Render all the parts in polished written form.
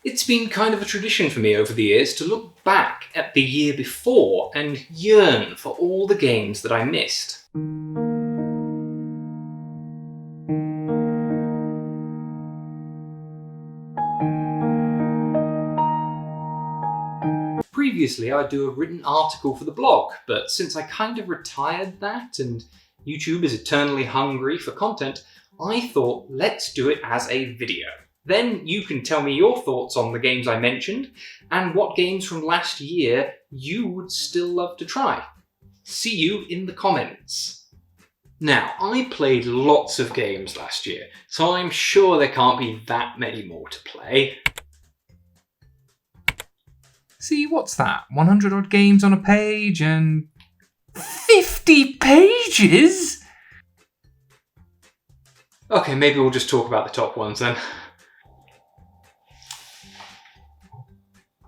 It's been kind of a tradition for me over the years to look back at the year before and yearn for all the games that I missed. Previously, I'd do a written article for the blog, but since I kind of retired that and YouTube is eternally hungry for content, I thought let's do it as a video. Then you can tell me your thoughts on the games I mentioned and what games from last year you would still love to try. See you in the comments. Now, I played lots of games last year, so I'm sure there can't be that many more to play. See, what's that? 100 odd games on a page and 50 pages? Okay, maybe we'll just talk about the top ones then.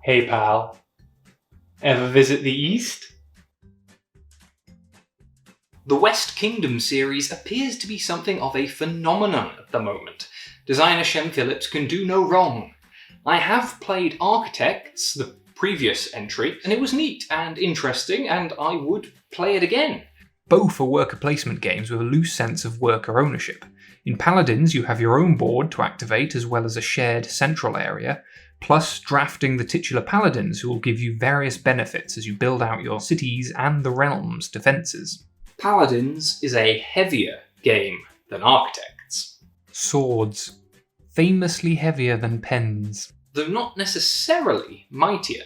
Hey pal, ever visit the East? The West Kingdom series appears to be something of a phenomenon at the moment. Designer Shem Phillips can do no wrong. I have played Architects, the previous entry, and it was neat and interesting, and I would play it again. Both are worker placement games with a loose sense of worker ownership. In Paladins, you have your own board to activate as well as a shared central area, plus drafting the titular Paladins who will give you various benefits as you build out your cities and the realm's defences. Paladins is a heavier game than Architects. Swords. Famously heavier than pens. Though not necessarily mightier.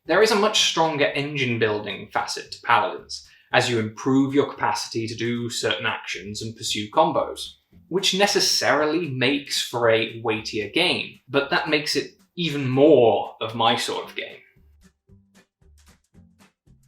There is a much stronger engine building facet to Paladins, as you improve your capacity to do certain actions and pursue combos, which necessarily makes for a weightier game, but that makes it even more of my sort of game.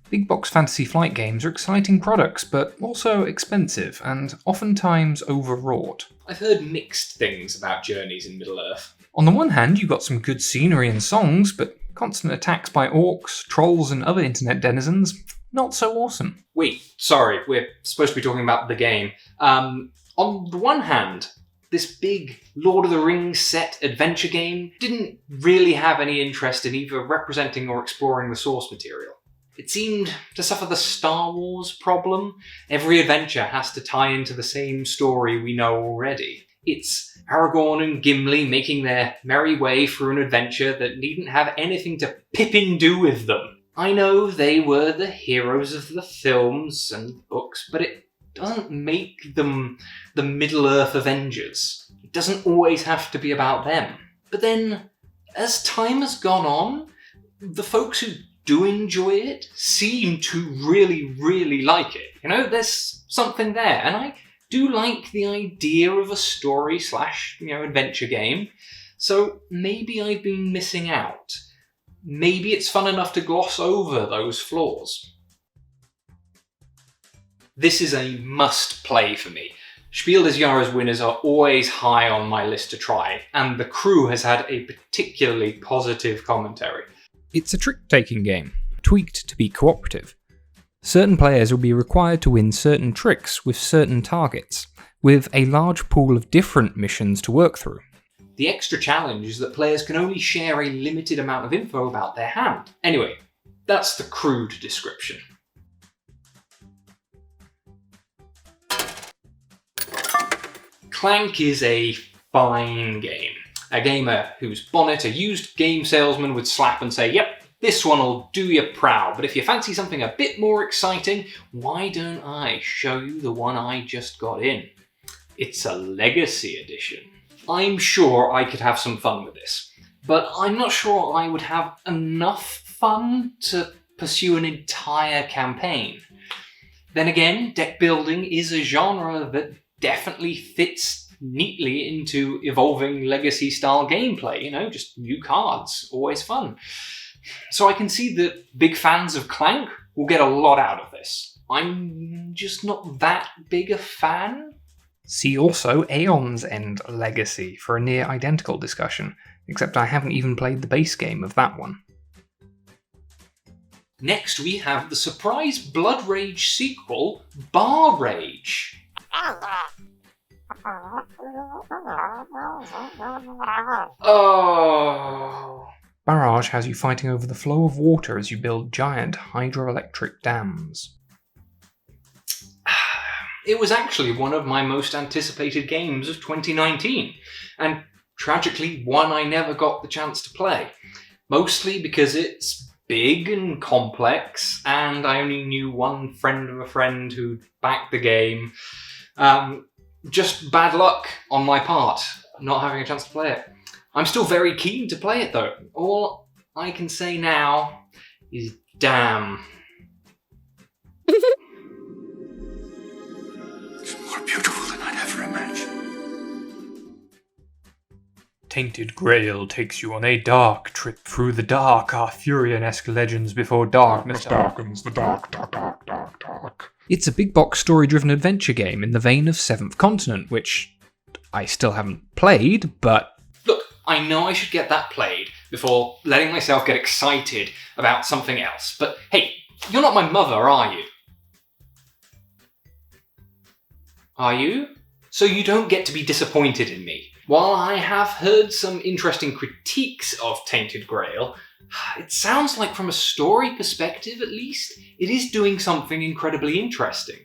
Big box Fantasy Flight games are exciting products, but also expensive and oftentimes overwrought. I've heard mixed things about Journeys in Middle-earth. On the one hand, you got some good scenery and songs, but constant attacks by orcs, trolls and other internet denizens, not so awesome. Wait, sorry, we're supposed to be talking about the game. On the one hand, this big Lord of the Rings set adventure game didn't really have any interest in either representing or exploring the source material. It seemed to suffer the Star Wars problem. Every adventure has to tie into the same story we know already. It's Aragorn and Gimli making their merry way through an adventure that needn't have anything to Pippin do with them. I know they were the heroes of the films and books, but it doesn't make them the Middle-earth Avengers. It doesn't always have to be about them. But then, as time has gone on, the folks who do enjoy it seem to really like it. You know, there's something there, and I do like the idea of a story / adventure game, so maybe I've been missing out. Maybe it's fun enough to gloss over those flaws. This is a must-play for me. Spiel des Jahres winners are always high on my list to try, and the crew has had a particularly positive commentary. It's a trick-taking game, tweaked to be cooperative. Certain players will be required to win certain tricks with certain targets, with a large pool of different missions to work through. The extra challenge is that players can only share a limited amount of info about their hand. Anyway, that's the crude description. Clank is a fine game. A gamer whose bonnet a used game salesman would slap and say, yep, this one will do you proud, but if you fancy something a bit more exciting, why don't I show you the one I just got in? It's a Legacy edition. I'm sure I could have some fun with this, but I'm not sure I would have enough fun to pursue an entire campaign. Then again, deck building is a genre that definitely fits neatly into evolving Legacy-style gameplay, just new cards, always fun. So I can see that big fans of Clank will get a lot out of this. I'm just not that big a fan. See also Aeon's End Legacy for a near identical discussion, except I haven't even played the base game of that one. Next we have the surprise Blood Rage sequel, Barrage. Oh. Barrage has you fighting over the flow of water as you build giant hydroelectric dams. It was actually one of my most anticipated games of 2019, and tragically one I never got the chance to play. Mostly because it's big and complex, and I only knew one friend of a friend who'd backed the game. Just bad luck on my part, not having a chance to play it. I'm still very keen to play it though. All I can say now is damn. It's more beautiful than I'd ever imagined. Tainted Grail takes you on a dark trip through the dark Arthurian-esque legends before darkness darkens the dark. It's a big box story-driven adventure game in the vein of Seventh Continent, which I still haven't played, but... Look, I know I should get that played before letting myself get excited about something else, but hey, you're not my mother, are you? Are you? So you don't get to be disappointed in me. While I have heard some interesting critiques of Tainted Grail, it sounds like from a story perspective at least, it is doing something incredibly interesting.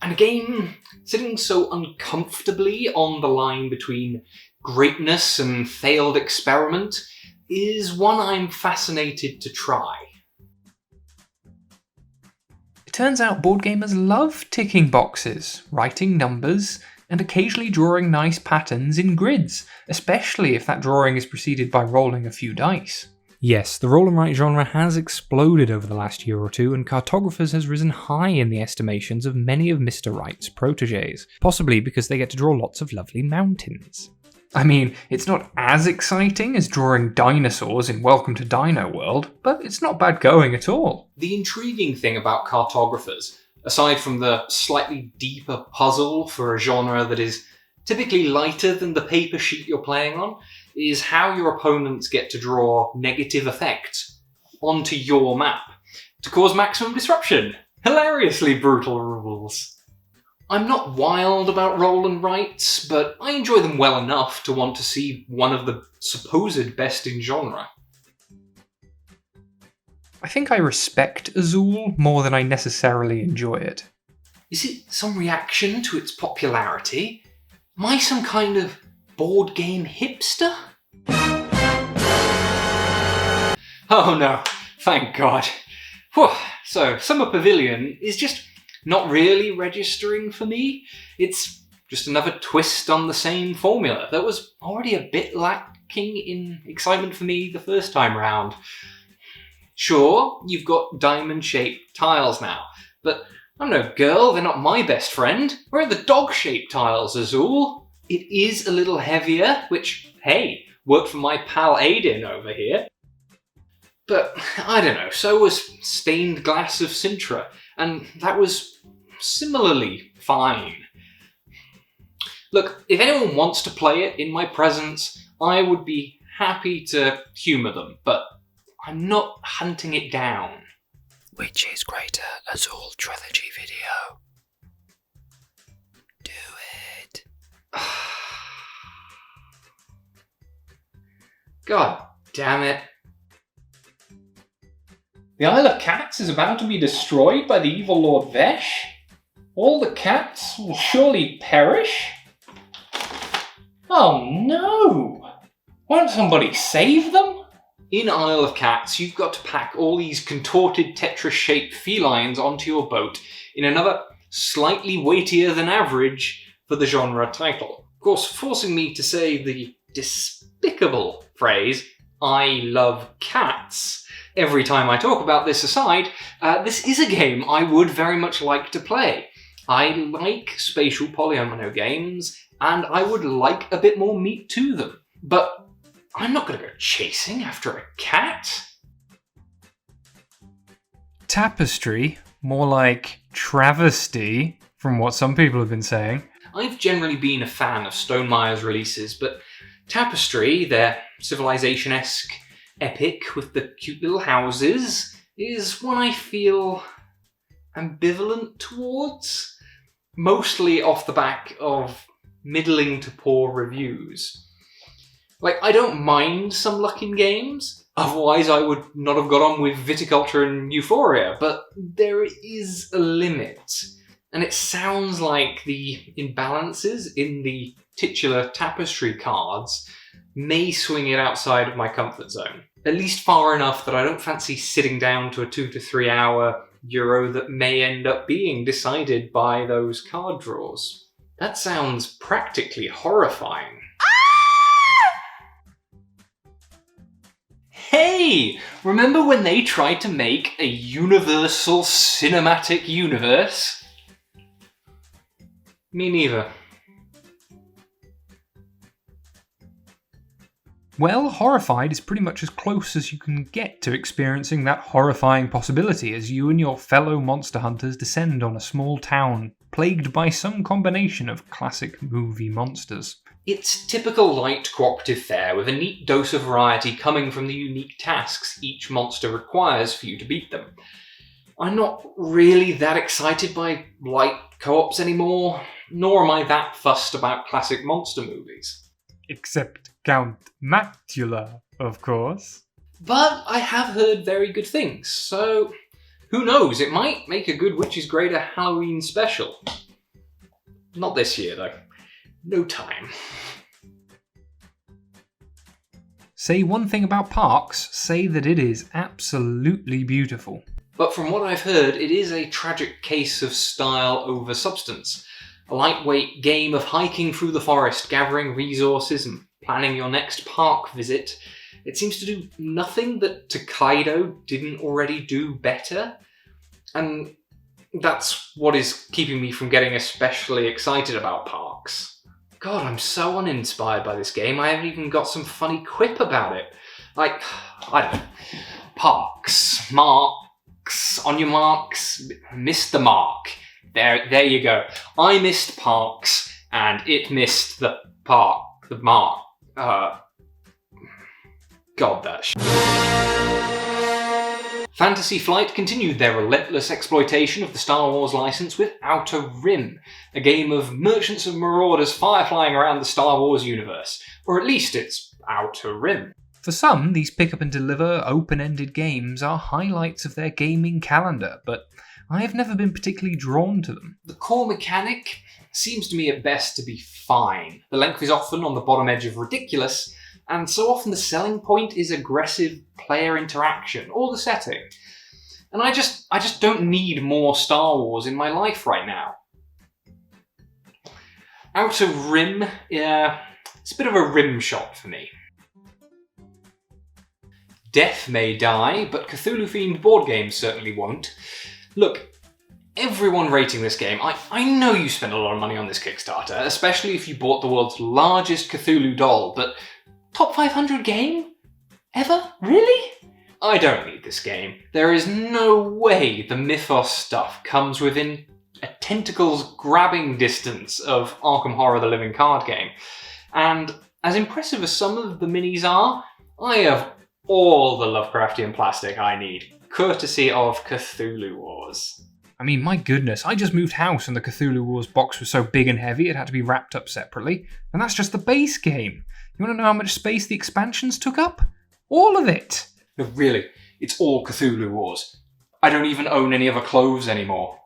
And a game sitting so uncomfortably on the line between greatness and failed experiment is one I'm fascinated to try. It turns out board gamers love ticking boxes, writing numbers, and occasionally drawing nice patterns in grids, especially if that drawing is preceded by rolling a few dice. Yes, the roll and write genre has exploded over the last year or two, and Cartographers has risen high in the estimations of many of Mr. Wright's protégés, possibly because they get to draw lots of lovely mountains. I mean, it's not as exciting as drawing dinosaurs in Welcome to Dino World, but it's not bad going at all. The intriguing thing about Cartographers, aside from the slightly deeper puzzle for a genre that is typically lighter than the paper sheet you're playing on, is how your opponents get to draw negative effects onto your map to cause maximum disruption. Hilariously brutal rules. I'm not wild about roll and writes, but I enjoy them well enough to want to see one of the supposed best in genre. I think I respect Azul more than I necessarily enjoy it. Is it some reaction to its popularity? Am I some kind of board game hipster? Oh no, thank God. Whew. So, Summer Pavilion is just not really registering for me. It's just another twist on the same formula that was already a bit lacking in excitement for me the first time round. Sure, you've got diamond-shaped tiles now, but I'm no girl, they're not my best friend. Where are the dog-shaped tiles, Azul? It is a little heavier, which, hey, worked for my pal Aiden over here. But, I don't know, so was Stained Glass of Sintra, and that was similarly fine. Look, if anyone wants to play it in my presence, I would be happy to humour them, but I'm not hunting it down. Which is greater, Azul Trilogy video? Do it. God damn it. The Isle of Cats is about to be destroyed by the evil Lord Vesh? All the cats will surely perish? Oh no! Won't somebody save them? In Isle of Cats, you've got to pack all these contorted Tetris-shaped felines onto your boat in another slightly weightier than average for the genre title. Of course, forcing me to say the despicable phrase, I love cats, every time I talk about this aside, this is a game I would very much like to play. I like spatial polyomino games, and I would like a bit more meat to them. But I'm not going to go chasing after a cat. Tapestry, more like travesty, from what some people have been saying. I've generally been a fan of Stonemeyer's releases, but Tapestry, their Civilization-esque epic with the cute little houses, is one I feel ambivalent towards. Mostly off the back of middling to poor reviews. Like, I don't mind some luck in games, otherwise I would not have got on with Viticulture and Euphoria, but there is a limit. And it sounds like the imbalances in the titular Tapestry cards may swing it outside of my comfort zone. At least far enough that I don't fancy sitting down to a 2 to 3 hour Euro that may end up being decided by those card draws. That sounds practically horrifying. Hey! Remember when they tried to make a universal cinematic universe? Me neither. Well, Horrified is pretty much as close as you can get to experiencing that horrifying possibility as you and your fellow monster hunters descend on a small town plagued by some combination of classic movie monsters. It's typical light cooperative fare with a neat dose of variety coming from the unique tasks each monster requires for you to beat them. I'm not really that excited by light co-ops anymore, nor am I that fussed about classic monster movies. Except Count Macula, of course. But I have heard very good things, so who knows, it might make a good Witches Greater Halloween special. Not this year, though. No time. Say one thing about Parks, say that it is absolutely beautiful. But from what I've heard, it is a tragic case of style over substance. A lightweight game of hiking through the forest, gathering resources and planning your next park visit. It seems to do nothing that Tokaido didn't already do better. And that's what is keeping me from getting especially excited about Parks. God, I'm so uninspired by this game, I haven't even got some funny quip about it. Like, I don't know. Parks, marks, on your marks, missed the mark. There you go. I missed Parks, and it missed the mark. God, that shit. Fantasy Flight continued their relentless exploitation of the Star Wars license with Outer Rim, a game of merchants and marauders fireflying around the Star Wars universe. Or at least it's Outer Rim. For some, these pick up and deliver open-ended games are highlights of their gaming calendar, but I have never been particularly drawn to them. The core mechanic seems to me at best to be fine. The length is often on the bottom edge of ridiculous, and so often the selling point is aggressive player interaction, or the setting. And I just don't need more Star Wars in my life right now. Outer Rim, yeah, it's a bit of a rim shot for me. Death may die, but Cthulhu Fiend board games certainly won't. Look, everyone rating this game, I know you spent a lot of money on this Kickstarter, especially if you bought the world's largest Cthulhu doll, but top 500 game? Ever? Really? I don't need this game. There is no way the Mythos stuff comes within a tentacles grabbing distance of Arkham Horror the Living Card Game. And as impressive as some of the minis are, I have all the Lovecraftian plastic I need, courtesy of Cthulhu Wars. I mean, my goodness, I just moved house and the Cthulhu Wars box was so big and heavy it had to be wrapped up separately. And that's just the base game. You want to know how much space the expansions took up? All of it! No, really, it's all Cthulhu Wars. I don't even own any other clothes anymore.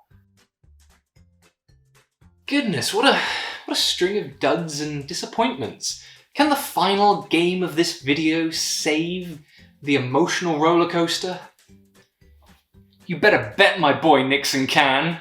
Goodness, what a string of duds and disappointments. Can the final game of this video save the emotional roller coaster? You better bet my boy Nixon can.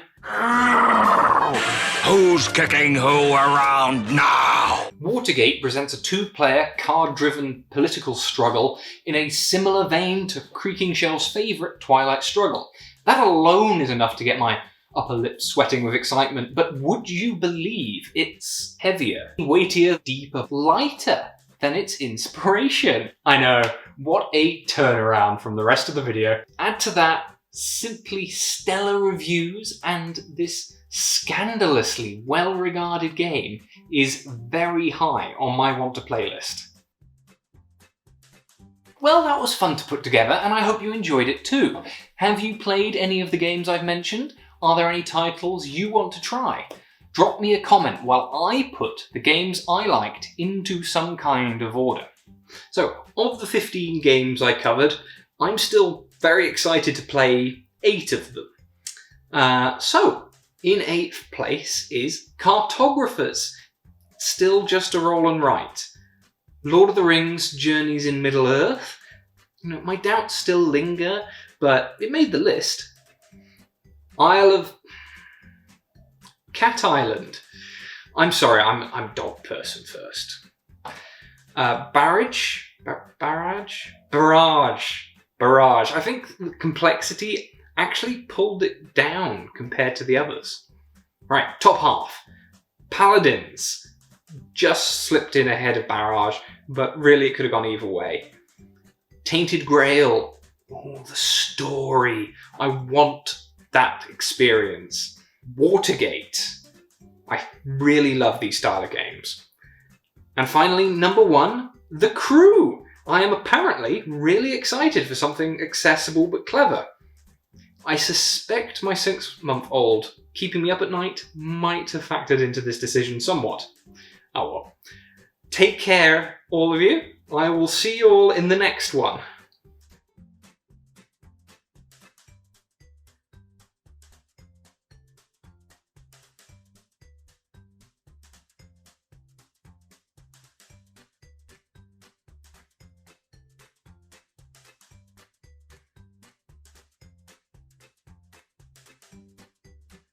Who's kicking who around now? Watergate presents a two-player, card-driven political struggle in a similar vein to Creaking Shell's favourite Twilight Struggle. That alone is enough to get my upper lip sweating with excitement, but would you believe it's heavier, weightier, deeper, lighter than its inspiration? I know, what a turnaround from the rest of the video. Add to that simply stellar reviews, and this scandalously well-regarded game is very high on my want to play list. Well, that was fun to put together, and I hope you enjoyed it too. Have you played any of the games I've mentioned? Are there any titles you want to try? drop me a comment while I put the games I liked into some kind of order. So, of the 15 games I covered, I'm still very excited to play 8 of them. So, in 8th place is Cartographers. Still just a roll and write. Lord of the Rings, Journeys in Middle-earth. My doubts still linger, but it made the list. Cat Island. I'm sorry, I'm dog person first. Barrage. I think the complexity actually pulled it down compared to the others. Right, top half. Paladins. Just slipped in ahead of Barrage, but really it could have gone either way. Tainted Grail. Oh, the story. I want that experience. Watergate. I really love these style of games. And finally, number 1, The Crew. I am apparently really excited for something accessible but clever. I suspect my 6-month-old keeping me up at night might have factored into this decision somewhat. Oh well. Take care, all of you. I will see you all in the next one.